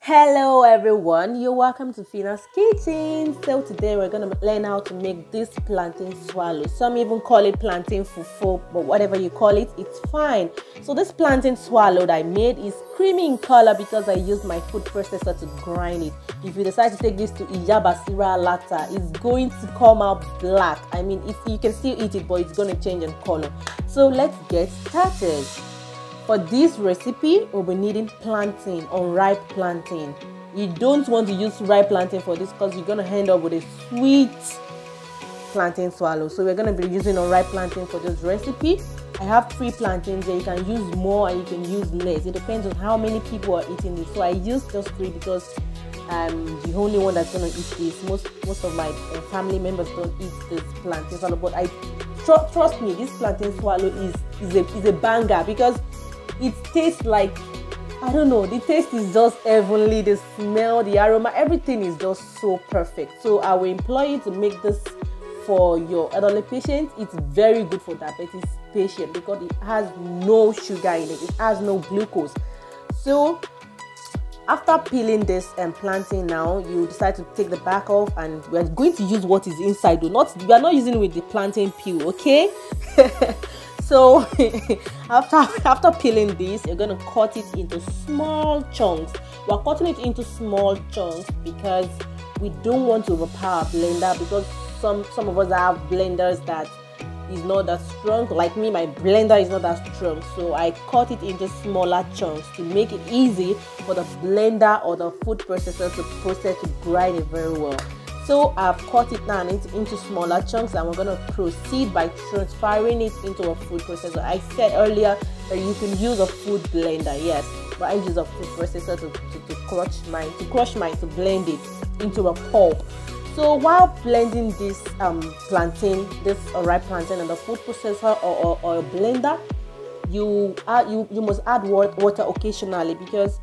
Hello everyone, you're welcome to Fina's Kitchen. So today we're going to learn how to make this plantain swallow. Some even call it plantain fufu, but whatever you call it, it's fine. So this plantain swallow that I made is creamy in color because I used my food processor to grind it. If you decide to take this to Iyabasira later, it's going to come out black. I mean, you can still eat it, but it's going to change in color. So let's get started. For this recipe, we'll be needing plantain, unripe plantain. You don't want to use ripe plantain for this because you're going to end up with a sweet plantain swallow. So we're going to be using unripe plantain for this recipe. I have 3 plantains here. You can use more and you can use less. It depends on how many people are eating this. So I used just 3 because I'm the only one that's going to eat this. Most of my family members don't eat this plantain swallow. But trust me, this plantain swallow is a banger because it tastes like, I don't know, the taste is just heavenly. The smell, the aroma, everything is just so perfect. So I will employ you to make this for your elderly patients. It's very good for diabetes patients because it has no sugar in it. It has no glucose. So after peeling this plantain now, you decide to take the back off, and we are going to use what is inside. We are not using it with the plantain peel, okay? So after peeling this, you're going to cut it into small chunks. We're cutting it into small chunks because we don't want to overpower our blender, because some of us have blenders that is not that strong. Like me, my blender is not that strong, so I cut it into smaller chunks to make it easy for the blender or the food processor to grind it very well. So I've cut it now into smaller chunks, and we're going to proceed by transferring it into a food processor. I said earlier that you can use a food blender, yes, but I use a food processor to blend it into a pulp. So while blending this plantain, this ripe plantain, in the food processor or a blender, you must add water occasionally because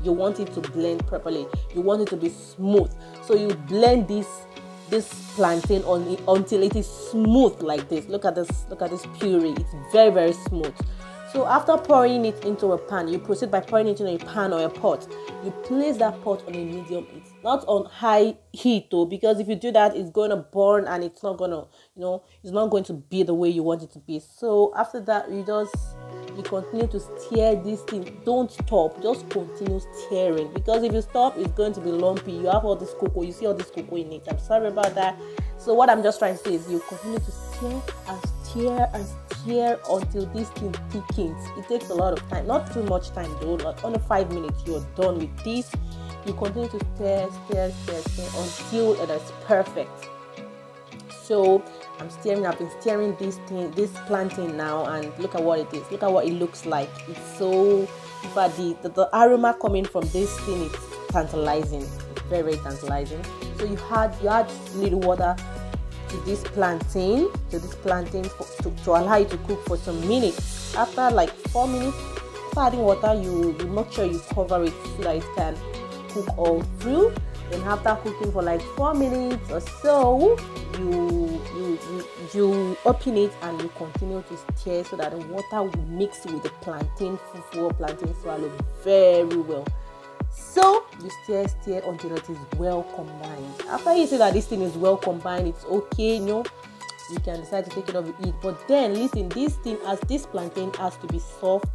you want it to blend properly. You want it to be smooth. So you blend this plantain until it is smooth like this. Look at this puree. It's very, very smooth. So after pouring it into a pan, you proceed by pouring it into a pan or a pot. You place that pot on a medium heat, not on high heat though, because if you do that, it's going to burn and it's not going to, it's not going to be the way you want it to be. So after that, you continue to stir this thing. Don't stop, just continue stirring, because if you stop, it's going to be lumpy. You have all this cocoa, you see all this cocoa in it. I'm sorry about that. So what I'm just trying to say is you continue to stir and stir and stir until this thing thickens. It takes a lot of time, not too much time though. Like under 5 minutes you're done with this. You continue to stir until it is perfect. So I've been stirring this plantain now, and look at what it is. Look at what it looks like. It's so, in fact, the aroma coming from this thing is tantalizing. It's very, very tantalizing. So you add little water to this plantain, to allow it to cook for some minutes. After like 4 minutes, after adding water, you make sure you cover it so that it can cook all through. Then after cooking for like 4 minutes or so, you open it and you continue to stir so that the water will mix with the plantain fufu or plantain swallow very well. So you stir until it is well combined. After you see that this thing is well combined, it's okay, you can decide to take it off and eat. But then listen, this plantain has to be soft,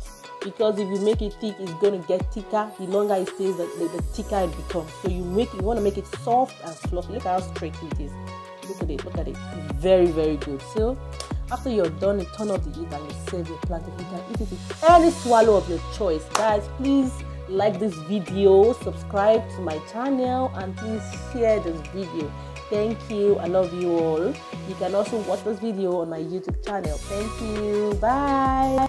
because if you make it thick, it's going to get thicker. The longer it stays, the thicker it becomes. So you want to make it soft and fluffy. Look at how straight it is. Look at it. It's very, very good. So after you're done, you turn off the heat and you serve your plantain. You can eat it with any swallow of your choice. Guys, please like this video, subscribe to my channel, and please share this video. Thank you. I love you all. You can also watch this video on my YouTube channel. Thank you. Bye.